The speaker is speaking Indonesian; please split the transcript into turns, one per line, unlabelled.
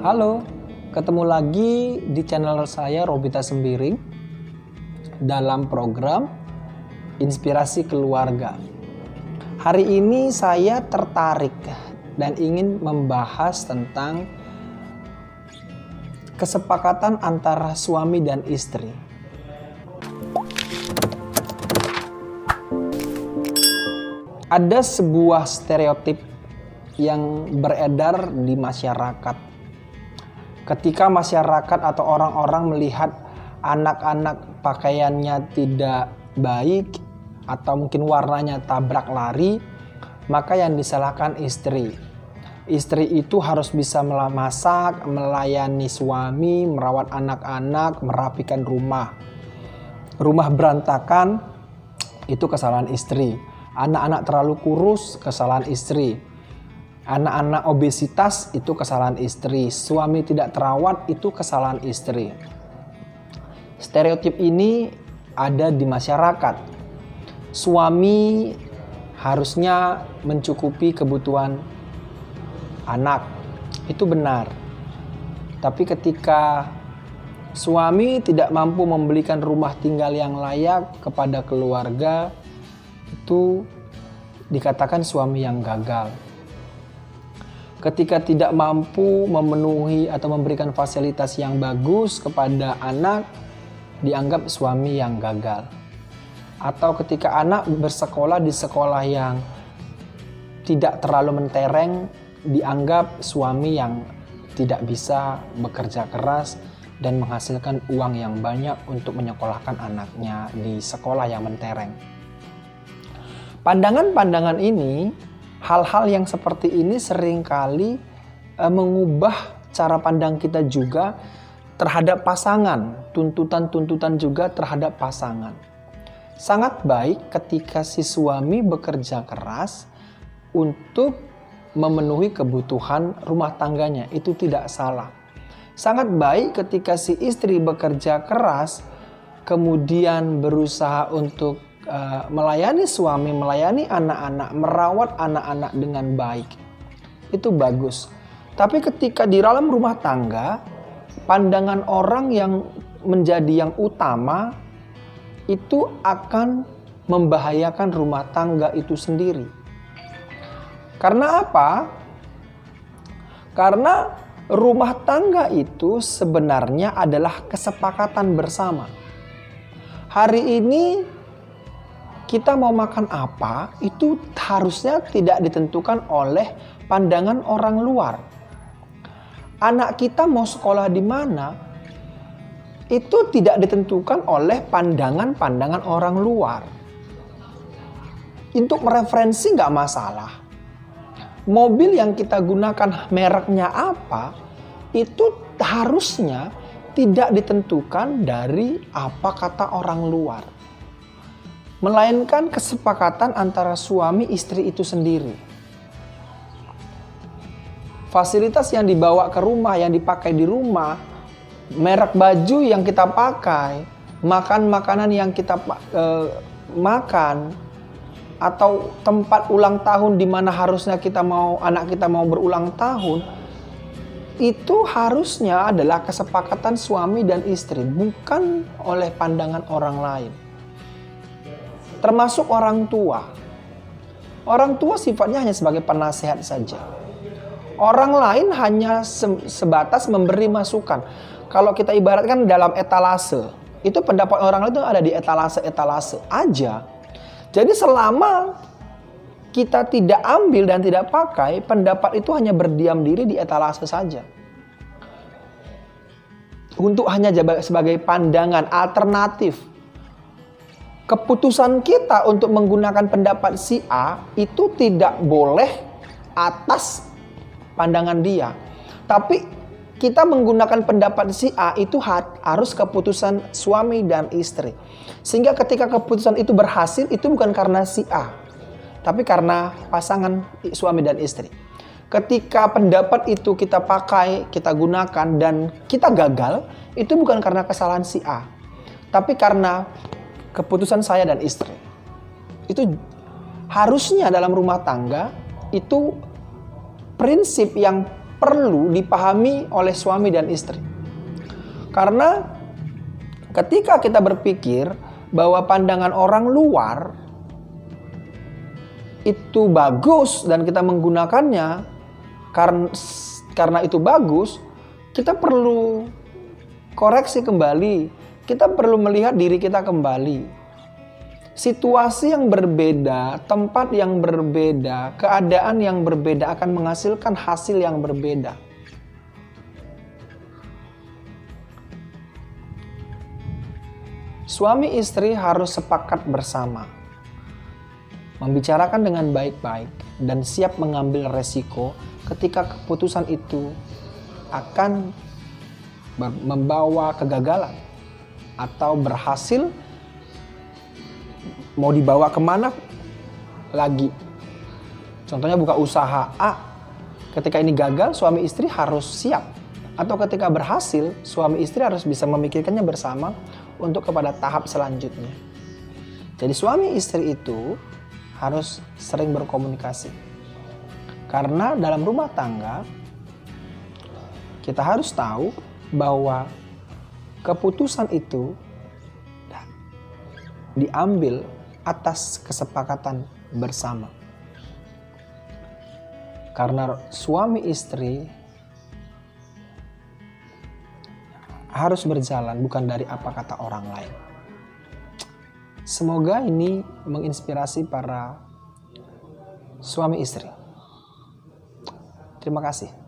Halo, ketemu lagi di channel saya Robita Sembiring dalam program Inspirasi Keluarga. Hari ini saya tertarik dan ingin membahas tentang kesepakatan antara suami dan istri. Ada sebuah stereotip yang beredar di masyarakat. Ketika masyarakat atau orang-orang melihat anak-anak pakaiannya tidak baik atau mungkin warnanya tabrak lari, maka yang disalahkan istri. Istri itu harus bisa memasak, melayani suami, merawat anak-anak, merapikan rumah. Rumah berantakan, itu kesalahan istri. Anak-anak terlalu kurus, kesalahan istri. Anak-anak obesitas, itu kesalahan istri. Suami tidak terawat, itu kesalahan istri. Stereotip ini ada di masyarakat. Suami harusnya mencukupi kebutuhan anak, itu benar. Tapi ketika suami tidak mampu membelikan rumah tinggal yang layak kepada keluarga, itu dikatakan suami yang gagal. Ketika tidak mampu memenuhi atau memberikan fasilitas yang bagus kepada anak, dianggap suami yang gagal. Atau ketika anak bersekolah di sekolah yang tidak terlalu mentereng, dianggap suami yang tidak bisa bekerja keras dan menghasilkan uang yang banyak untuk menyekolahkan anaknya di sekolah yang mentereng. Pandangan-pandangan ini, hal-hal yang seperti ini seringkali mengubah cara pandang kita juga terhadap pasangan, tuntutan-tuntutan juga terhadap pasangan. Sangat baik ketika si suami bekerja keras untuk memenuhi kebutuhan rumah tangganya, itu tidak salah. Sangat baik ketika si istri bekerja keras, kemudian berusaha untuk melayani suami, melayani anak-anak, merawat anak-anak dengan baik. Itu bagus. Tapi ketika di dalam rumah tangga, pandangan orang yang menjadi yang utama itu akan membahayakan rumah tangga itu sendiri. Karena apa? Karena rumah tangga itu sebenarnya adalah kesepakatan bersama. Hari ini kita mau makan apa, itu harusnya tidak ditentukan oleh pandangan orang luar. Anak kita mau sekolah di mana, itu tidak ditentukan oleh pandangan-pandangan orang luar. Untuk mereferensi nggak masalah. Mobil yang kita gunakan mereknya apa, itu harusnya tidak ditentukan dari apa kata orang luar. Melainkan kesepakatan antara suami istri itu sendiri. Fasilitas yang dibawa ke rumah, yang dipakai di rumah, merek baju yang kita pakai, makan makanan yang kita makan, atau tempat ulang tahun di mana harusnya anak kita mau berulang tahun, itu harusnya adalah kesepakatan suami dan istri, bukan oleh pandangan orang lain. Termasuk orang tua. Orang tua sifatnya hanya sebagai penasehat saja. Orang lain hanya sebatas memberi masukan. Kalau kita ibaratkan dalam etalase, itu pendapat orang lain itu ada di etalase-etalase aja. Jadi selama kita tidak ambil dan tidak pakai, pendapat itu hanya berdiam diri di etalase saja. Untuk hanya sebagai pandangan alternatif. Keputusan kita untuk menggunakan pendapat si A itu tidak boleh atas pandangan dia. Tapi kita menggunakan pendapat si A itu harus keputusan suami dan istri. Sehingga ketika keputusan itu berhasil, itu bukan karena si A, tapi karena pasangan suami dan istri. Ketika pendapat itu kita pakai, kita gunakan dan kita gagal, itu bukan karena kesalahan si A, tapi karena keputusan saya dan istri. Itu harusnya dalam rumah tangga itu prinsip yang perlu dipahami oleh suami dan istri. Karena ketika kita berpikir bahwa pandangan orang luar itu bagus dan kita menggunakannya karena itu bagus, kita perlu koreksi kembali. Kita perlu melihat diri kita kembali. Situasi yang berbeda, tempat yang berbeda, keadaan yang berbeda akan menghasilkan hasil yang berbeda. Suami istri harus sepakat bersama, membicarakan dengan baik-baik, dan siap mengambil resiko ketika keputusan itu akan membawa kegagalan atau berhasil. Mau dibawa kemana lagi? Contohnya buka usaha A. Ketika ini gagal, suami istri harus siap. Atau ketika berhasil, suami istri harus bisa memikirkannya bersama untuk kepada tahap selanjutnya. Jadi suami istri itu harus sering berkomunikasi. Karena dalam rumah tangga, kita harus tahu bahwa keputusan itu diambil atas kesepakatan bersama. Karena suami istri harus berjalan bukan dari apa kata orang lain. Semoga ini menginspirasi para suami istri. Terima kasih.